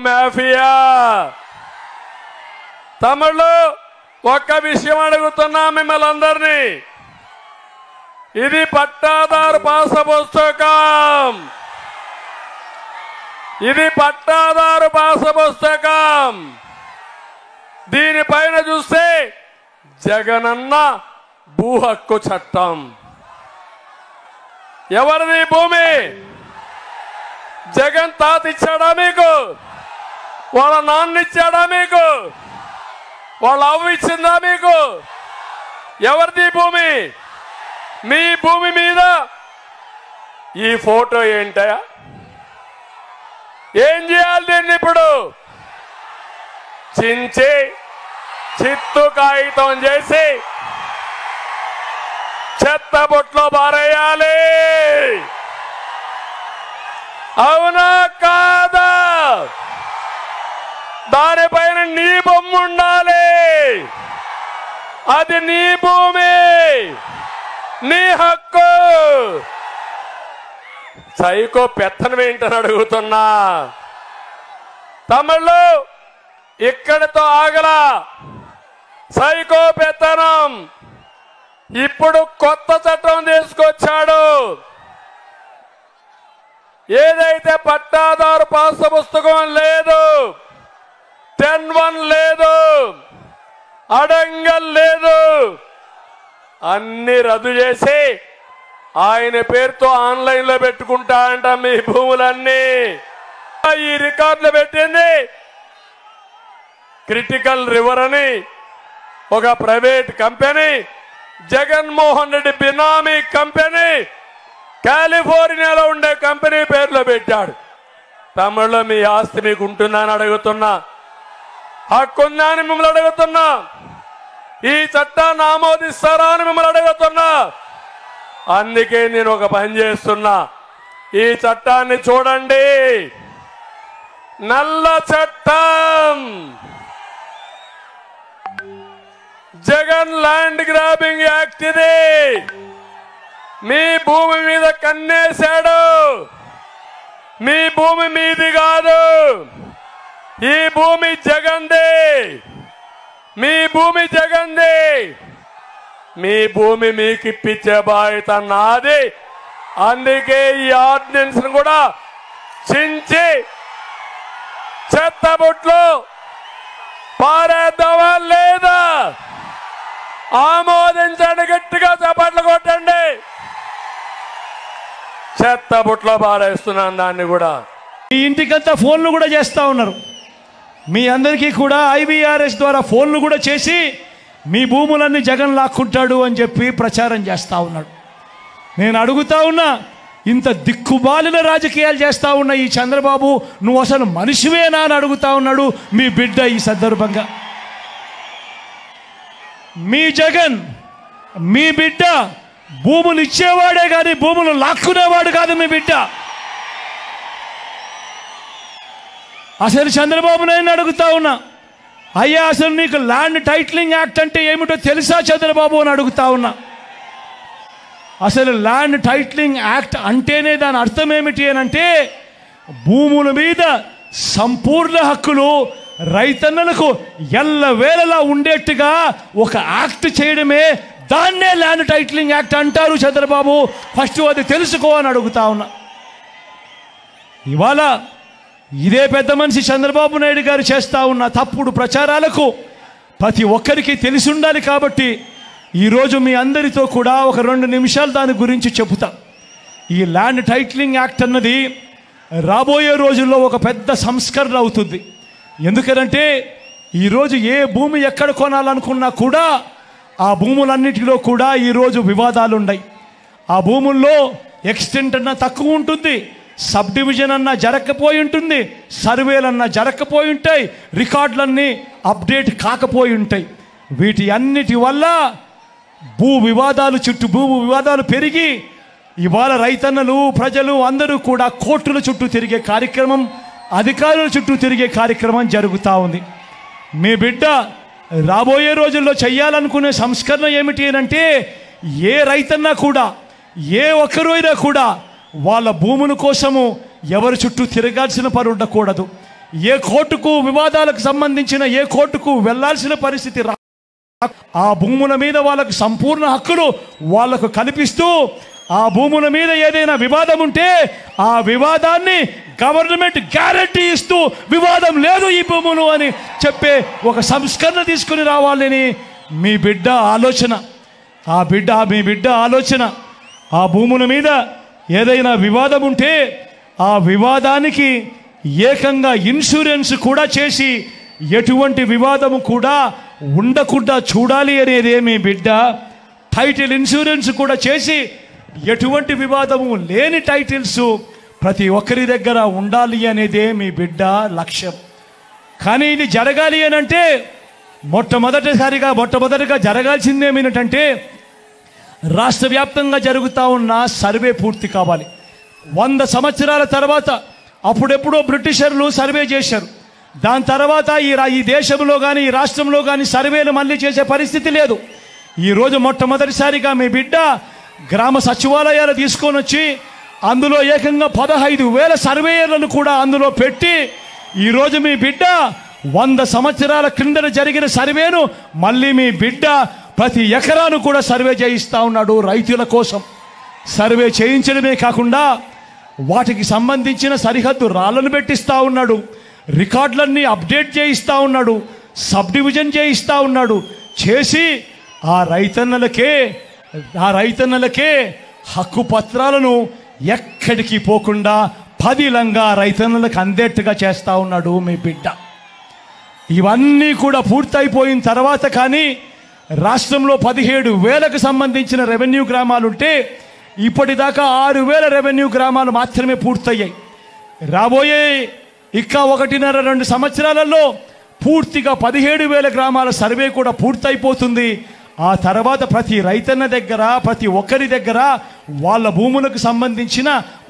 Mafia Tamil ఒక్క విషయం అడుగుతున్నా మిమ్మల్ని అందరినీ. ఇది పట్టాదారు పాస పుస్తకం, ఇది పట్టాదారు పాస పుస్తకం. దీనిపైన చూస్తే జగనన్న భూ హక్కు చట్టం. ఎవరిది భూమి? జగన్ తాత ఇచ్చాడా మీకు? వాళ్ళ నాన్న ఇచ్చాడా మీకు? వాళ్ళ అవ్వ ఇచ్చిందా మీకు? ఎవరిది భూమి? మీ భూమి మీద ఈ ఫోటో ఏంటయా? ఏం చేయాలి దీన్ని? ఇప్పుడు చించి చిత్తు కాగితం చేసి చెత్త బొట్లో పారేయాలి. అవునా కాదా? దానిపైన నీ బొమ్మ ఉండాలి. అది నీ భూమి, నీ హక్కు. సైకో పెత్తనం ఏంటని అడుగుతున్నా. తమిళు ఇక్కడితో ఆగలా. సైకో పెత్తనం ఇప్పుడు కొత్త చట్టం తీసుకొచ్చాడు. ఏదైతే పట్టాదారు పాస్ పుస్తకం లేదు, 10(1) లేదు, అడంగల్ లేదు, అన్ని రద్దు చేసి ఆయన పేరుతో ఆన్లైన్ లో పెట్టుకుంటా అంట మీ భూములన్నీ. ఈ రికార్డులు పెట్టింది క్రిటికల్ రివర్ అని ఒక ప్రైవేట్ కంపెనీ, జగన్మోహన్ రెడ్డి బినామీ కంపెనీ, కాలిఫోర్నియాలో ఉండే కంపెనీ పేర్లో పెట్టాడు. తమిళలో మీ ఆస్తి మీకు ఉంటుందని అడుగుతున్నా, హక్కుందా అని మిమ్మల్ని అడుగుతున్నా, ఈ చట్టాన్ని ఆమోదిస్తారా అని మిమ్మల్ని అడుగుతున్నా. అందుకే నేను ఒక పని చేస్తున్నా. ఈ చట్టాన్ని చూడండి, నల్ల చట్టం. జగన్ ల్యాండ్ గ్రాబింగ్ యాక్ట్ ఇది. మీ భూమి మీద కన్నేశాడు. మీ భూమి మీది కాదు, ఈ భూమి జగన్దే. మీ భూమి జగన్దే. మీ భూమి మీకు ఇప్పించే బాధ్యత నాది. అందుకే ఈ ఆర్డినెన్స్ కూడా చించి చెత్తబుట్లో పారేద్దామా లేదా? ఆమోదించండి, గట్టిగా చప్పట్లు కొట్టండి. చెత్తబుట్లో పారేస్తున్నాను దాన్ని కూడా. మీ ఇంటికంతా ఫోన్లు కూడా చేస్తూ ఉన్నారు. మీ అందరికీ కూడా IVRS ద్వారా ఫోన్లు కూడా చేసి మీ భూములన్నీ జగన్ లాక్కుంటాడు అని చెప్పి ప్రచారం చేస్తూ ఉన్నాడు. నేను అడుగుతా ఉన్నా, ఇంత దిక్కుబాలిన రాజకీయాలు చేస్తూ ఉన్న ఈ చంద్రబాబు, నువ్వు అసలు మనిషివేనా అని అడుగుతా ఉన్నాడు మీ బిడ్డ. ఈ సందర్భంగా మీ జగన్, మీ బిడ్డ భూములు ఇచ్చేవాడే కానీ భూములు లాక్కునేవాడు కాదు మీ బిడ్డ. అసలు చంద్రబాబు నాయుడు అడుగుతా ఉన్నా, అయ్యా అసలు నీకు ల్యాండ్ టైటిలింగ్ యాక్ట్ అంటే ఏమిటో తెలుసా చంద్రబాబు అని అడుగుతా ఉన్నా. అసలు ల్యాండ్ టైటిలింగ్ యాక్ట్ అంటేనే దాని అర్థం ఏమిటి అని అంటే, భూముల మీద సంపూర్ణ హక్కులు రైతన్నలకు ఎల్లవేళలా ఉండేట్టుగా ఒక యాక్ట్ చేయడమే, దాన్నే ల్యాండ్ టైటిలింగ్ యాక్ట్ అంటారు చంద్రబాబు. ఫస్ట్ అది తెలుసుకో అని అడుగుతా ఉన్నా. ఇవాళ ఇదే పెద్ద మనిషి చంద్రబాబు నాయుడు గారు చేస్తూ ఉన్న తప్పుడు ప్రచారాలకు ప్రతి ఒక్కరికి తెలిసి ఉండాలి. కాబట్టి ఈరోజు మీ అందరితో కూడా ఒక 2 నిమిషాలు దాని గురించి చెబుతా. ఈ ల్యాండ్ టైటిలింగ్ యాక్ట్ అన్నది రాబోయే రోజుల్లో ఒక పెద్ద సంస్కరణ అవుతుంది. ఎందుకంటే ఈరోజు ఏ భూమి ఎక్కడ కొనాలనుకున్నా కూడా ఆ భూములన్నిటిలో కూడా ఈరోజు వివాదాలు ఉన్నాయి. ఆ భూముల్లో ఎక్స్టెంట్ అన్నా తక్కువ ఉంటుంది, సబ్ డివిజన్ అన్నా జరగకపోయి ఉంటుంది, సర్వేలన్నా జరగకపోయి ఉంటాయి, రికార్డులన్నీ అప్డేట్ కాకపోయి ఉంటాయి. వీటి అన్నిటి వల్ల భూ వివాదాలు పెరిగి ఇవాళ రైతన్నలు, ప్రజలు అందరూ కూడా కోర్టుల చుట్టూ తిరిగే కార్యక్రమం, అధికారుల చుట్టూ తిరిగే కార్యక్రమం జరుగుతూ ఉంది. మీ బిడ్డ రాబోయే రోజుల్లో చేయాలనుకునే సంస్కరణ ఏమిటి అంటే, ఏ రైతన్నా కూడా, ఏ ఒక్కరైనా కూడా వాళ్ళ భూముల కోసము ఎవరి చుట్టూ తిరగాల్సిన పని ఉండకూడదు. ఏ కోర్టుకు వివాదాలకు సంబంధించిన ఏ కోర్టుకు వెళ్లాల్సిన పరిస్థితి ఆ భూముల మీద వాళ్ళకు సంపూర్ణ హక్కులు వాళ్లకు కల్పిస్తూ ఆ భూముల మీద ఏదైనా వివాదం ఉంటే ఆ వివాదాన్ని గవర్నమెంట్ గ్యారంటీ ఇస్తూ వివాదం లేదు ఈ భూములు అని చెప్పే ఒక సంస్కరణ తీసుకుని రావాలని మీ బిడ్డ ఆలోచన. మీ బిడ్డ ఆలోచన ఆ భూముల మీద ఏదైనా వివాదం ఉంటే ఆ వివాదానికి ఏకంగా ఇన్సూరెన్స్ కూడా చేసి ఎటువంటి వివాదము కూడా ఉండకుండా చూడాలి అనేదే మీ బిడ్డ. టైటిల్ ఇన్సూరెన్స్ కూడా చేసి ఎటువంటి వివాదము లేని టైటిల్స్ ప్రతి ఒక్కరి దగ్గర ఉండాలి అనేదే మీ బిడ్డ లక్ష్యం. కానీ ఇది జరగాలి అని అంటే మొట్టమొదటిగా జరగాల్సిందేమిటంటే రాష్ట్ర వ్యాప్తంగా జరుగుతూ ఉన్న సర్వే పూర్తి కావాలి. 100 సంవత్సరాల తర్వాత అప్పుడెప్పుడో బ్రిటిషర్లు సర్వే చేశారు. దాని తర్వాత ఈ దేశంలో కానీ ఈ రాష్ట్రంలో కానీ సర్వేలు మళ్ళీ చేసే పరిస్థితి లేదు. ఈరోజు మొట్టమొదటిసారిగా మీ బిడ్డ గ్రామ సచివాలయాలు తీసుకొని వచ్చి అందులో ఏకంగా 15,000 సర్వేయర్లను కూడా అందులో పెట్టి ఈరోజు మీ బిడ్డ 100 సంవత్సరాల క్రిందట జరిగిన సర్వేను మళ్ళీ మీ బిడ్డ ప్రతి ఎకరాను కూడా సర్వే చేయిస్తూ ఉన్నాడు. రైతుల కోసం సర్వే చేయించడమే కాకుండా వాటికి సంబంధించిన సరిహద్దు రాళ్లను పెట్టిస్తూ ఉన్నాడు. రికార్డులన్నీ అప్డేట్ చేయిస్తూ ఉన్నాడు. సబ్ డివిజన్ చేయిస్తూ ఉన్నాడు. చేసి ఆ రైతన్నలకే హక్కు పత్రాలను ఎక్కడికి పోకుండా పదిలంగా రైతన్నలకు అందేట్టుగా చేస్తూ ఉన్నాడు మీ బిడ్డ. ఇవన్నీ కూడా పూర్తయిపోయిన తర్వాత కానీ రాష్ట్రంలో 17,000కు సంబంధించిన రెవెన్యూ గ్రామాలుంటే ఇప్పటిదాకా 6,000 రెవెన్యూ గ్రామాలు మాత్రమే పూర్తయ్యాయి. రాబోయే 1.5-2 సంవత్సరాలలో పూర్తిగా 17,000 గ్రామాల సర్వే కూడా పూర్తయిపోతుంది. ఆ తర్వాత ప్రతి రైతన్న దగ్గర ప్రతి ఒక్కరి దగ్గర వాళ్ళ భూములకు సంబంధించిన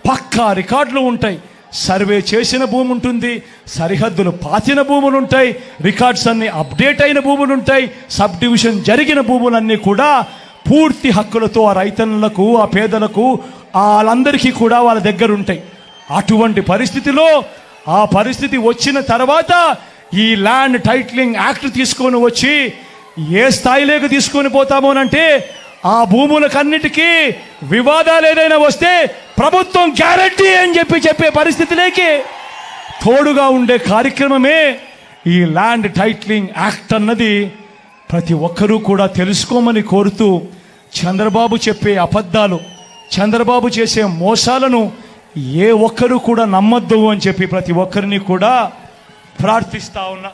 పక్కా రికార్డులు ఉంటాయి. సర్వే చేసిన భూమి ఉంటుంది, సరిహద్దులు పాతిన భూములు ఉంటాయి, రికార్డ్స్ అన్ని అప్డేట్ అయిన భూములు ఉంటాయి, సబ్ డివిజన్ జరిగిన భూములన్నీ కూడా పూర్తి హక్కులతో ఆ రైతన్నులకు ఆ పేదలకు వాళ్ళందరికీ కూడా వాళ్ళ దగ్గర ఉంటాయి. అటువంటి పరిస్థితిలో ఆ పరిస్థితి వచ్చిన తర్వాత ఈ ల్యాండ్ టైటిలింగ్ యాక్ట్ తీసుకొని వచ్చి ఏ స్థాయిలోకి తీసుకొని పోతామోనంటే ఆ భూములకన్నిటికీ వివాదాలు ఏదైనా వస్తే ప్రభుత్వం గ్యారంటీ అని చెప్పే పరిస్థితిలోకి తోడుగా ఉండే కార్యక్రమమే ఈ ల్యాండ్ టైటిలింగ్ యాక్ట్ అన్నది ప్రతి ఒక్కరూ కూడా తెలుసుకోమని కోరుతూ చంద్రబాబు చెప్పే అబద్ధాలు చంద్రబాబు చేసే మోసాలను ఏ ఒక్కరూ కూడా నమ్మొద్దు అని చెప్పి ప్రతి ఒక్కరిని కూడా ప్రార్థిస్తా ఉన్నా.